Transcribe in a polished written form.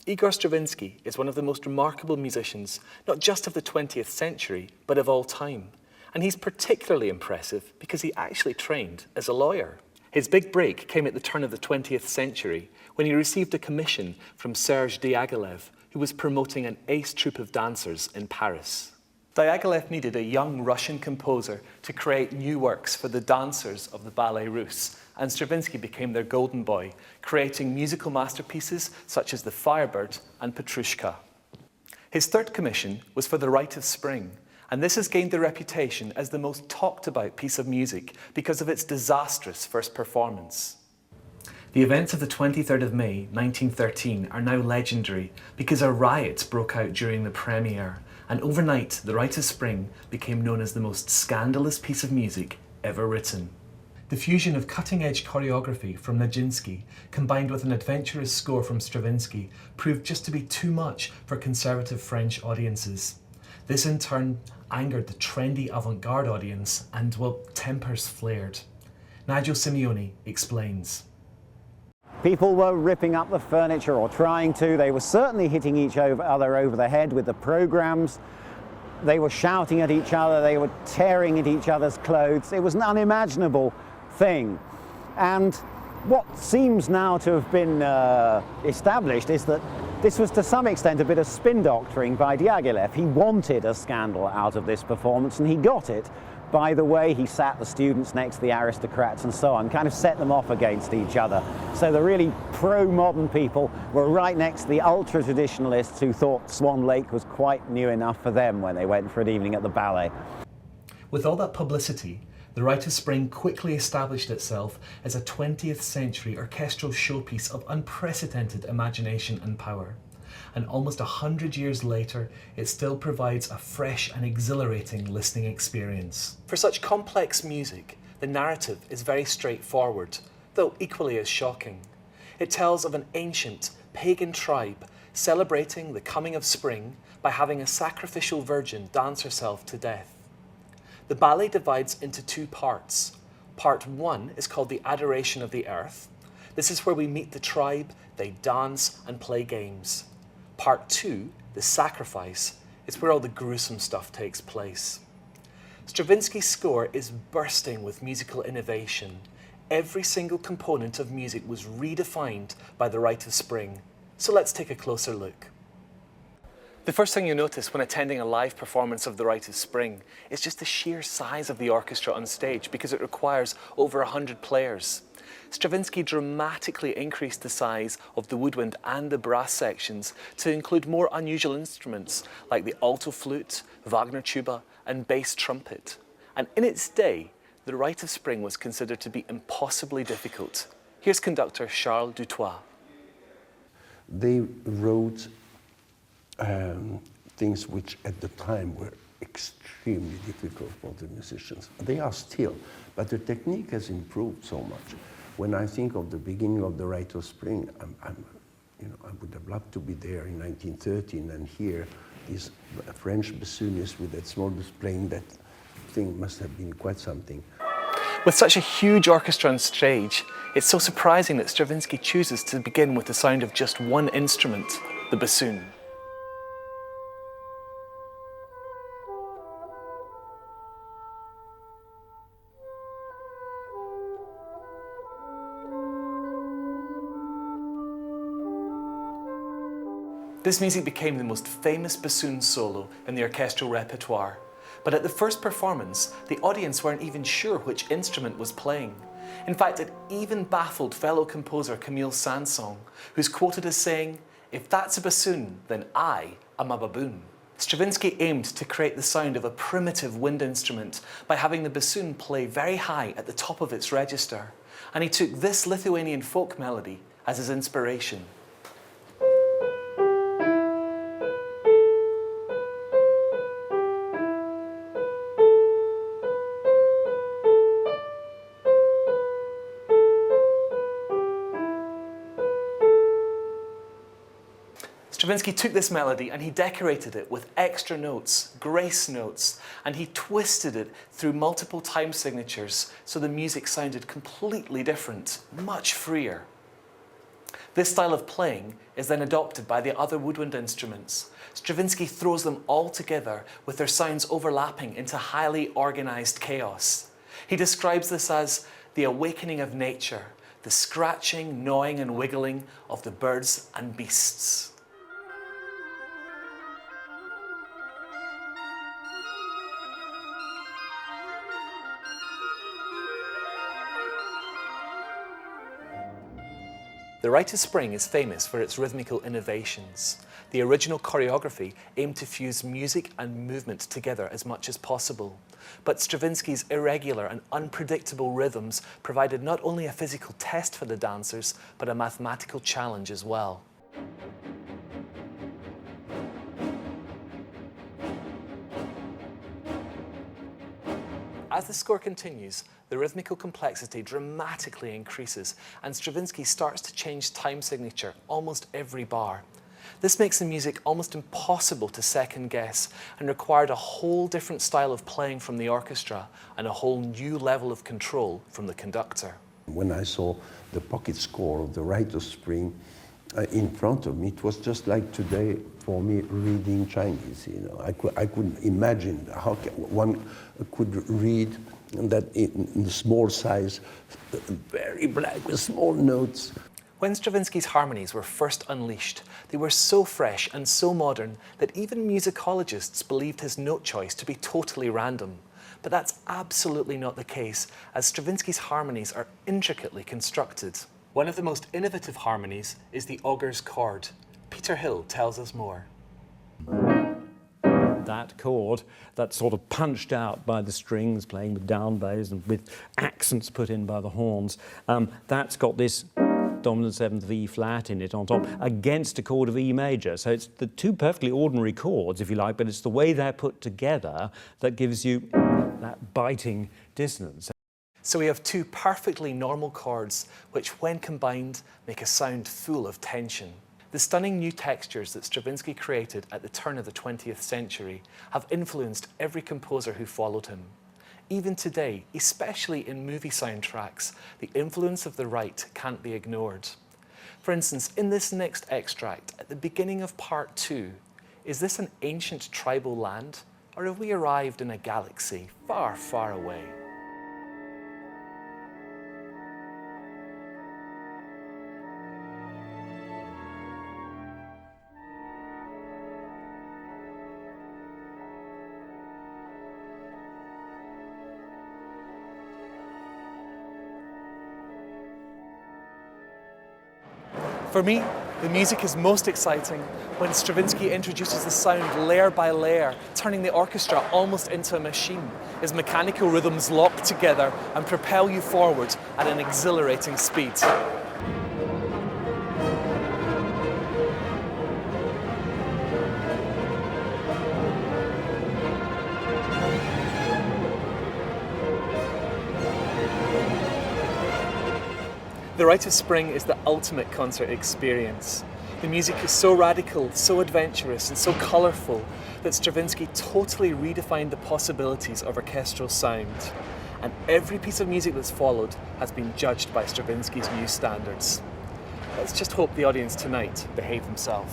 Igor Stravinsky is one of the most remarkable musicians, not just of the 20th century, but of all time. And he's particularly impressive because he actually trained as a lawyer. His big break came at the turn of the 20th century when he received a commission from Serge Diaghilev, who was promoting an ace troupe of dancers in Paris. Diaghilev needed a young Russian composer to create new works for the dancers of the Ballet Russe, and Stravinsky became their golden boy, creating musical masterpieces such as The Firebird and Petrushka. His third commission was for the Rite of Spring, and this has gained the reputation as the most talked about piece of music because of its disastrous first performance. The events of the 23rd of May 1913 are now legendary because a riot broke out during the premiere, and overnight the Rite of Spring became known as the most scandalous piece of music ever written. The fusion of cutting-edge choreography from Nijinsky combined with an adventurous score from Stravinsky proved just to be too much for conservative French audiences. This in turn angered the trendy avant-garde audience and, well, tempers flared. Nigel Simeone explains. People were ripping up the furniture or trying to. They were certainly hitting each other over the head with the programs. They were shouting at each other. They were tearing at each other's clothes. It was an unimaginable thing. And what seems now to have been established is that this was to some extent a bit of spin doctoring by Diaghilev. He wanted a scandal out of this performance, and he got it by the way he sat the students next to the aristocrats and so on, kind of set them off against each other. So the really pro-modern people were right next to the ultra-traditionalists who thought Swan Lake was quite new enough for them when they went for an evening at the ballet. With all that publicity, the Rite of Spring quickly established itself as a 20th century orchestral showpiece of unprecedented imagination and power. And almost 100 years later, it still provides a fresh and exhilarating listening experience. For such complex music, the narrative is very straightforward, though equally as shocking. It tells of an ancient pagan tribe celebrating the coming of spring by having a sacrificial virgin dance herself to death. The ballet divides into two parts. Part one is called the Adoration of the Earth. This is where we meet the tribe, they dance and play games. Part two, the Sacrifice, is where all the gruesome stuff takes place. Stravinsky's score is bursting with musical innovation. Every single component of music was redefined by the Rite of Spring. So let's take a closer look. The first thing you'll notice when attending a live performance of the Rite of Spring is just the sheer size of the orchestra on stage because it requires over 100 players. Stravinsky dramatically increased the size of the woodwind and the brass sections to include more unusual instruments like the alto flute, Wagner tuba and bass trumpet. And in its day, the Rite of Spring was considered to be impossibly difficult. Here's conductor Charles Dutoit. They wrote things which at the time were extremely difficult for the musicians. They are still, but the technique has improved so much. When I think of the beginning of the Rite of Spring, I would have loved to be there in 1913 and hear these French bassoonists with that small playing. That thing must have been quite something. With such a huge orchestra on stage, it's so surprising that Stravinsky chooses to begin with the sound of just one instrument, the bassoon. This music became the most famous bassoon solo in the orchestral repertoire. But at the first performance, the audience weren't even sure which instrument was playing. In fact, it even baffled fellow composer Camille Saint-Saëns, who's quoted as saying, "If that's a bassoon, then I am a baboon." Stravinsky aimed to create the sound of a primitive wind instrument by having the bassoon play very high at the top of its register. And he took this Lithuanian folk melody as his inspiration. Stravinsky took this melody and he decorated it with extra notes, grace notes, and he twisted it through multiple time signatures so the music sounded completely different, much freer. This style of playing is then adopted by the other woodwind instruments. Stravinsky throws them all together with their sounds overlapping into highly organised chaos. He describes this as the awakening of nature, the scratching, gnawing and wiggling of the birds and beasts. The Rite of Spring is famous for its rhythmical innovations. The original choreography aimed to fuse music and movement together as much as possible. But Stravinsky's irregular and unpredictable rhythms provided not only a physical test for the dancers, but a mathematical challenge as well. As the score continues, the rhythmical complexity dramatically increases and Stravinsky starts to change time signature almost every bar. This makes the music almost impossible to second guess and required a whole different style of playing from the orchestra and a whole new level of control from the conductor. When I saw the pocket score of the Rite of Spring in front of me, it was just like today for me reading Chinese. You know, I couldn't imagine how one could read that in the small size, very black with small notes. When Stravinsky's harmonies were first unleashed, they were so fresh and so modern that even musicologists believed his note choice to be totally random. But that's absolutely not the case, as Stravinsky's harmonies are intricately constructed. One of the most innovative harmonies is the augur's chord. Peter Hill tells us more. That chord that's sort of punched out by the strings playing with down bows and with accents put in by the horns, that's got this dominant seventh of E flat in it on top against a chord of E major. So it's the two perfectly ordinary chords, if you like, but it's the way they're put together that gives you that biting dissonance. So we have two perfectly normal chords, which when combined make a sound full of tension. The stunning new textures that Stravinsky created at the turn of the 20th century have influenced every composer who followed him. Even today, especially in movie soundtracks, the influence of the Rite can't be ignored. For instance, in this next extract, at the beginning of part 2, is this an ancient tribal land, or have we arrived in a galaxy far, far away? For me, the music is most exciting when Stravinsky introduces the sound layer by layer, turning the orchestra almost into a machine. His mechanical rhythms lock together and propel you forward at an exhilarating speed. The Rite of Spring is the ultimate concert experience. The music is so radical, so adventurous, and so colourful that Stravinsky totally redefined the possibilities of orchestral sound. And every piece of music that's followed has been judged by Stravinsky's new standards. Let's just hope the audience tonight behave themselves.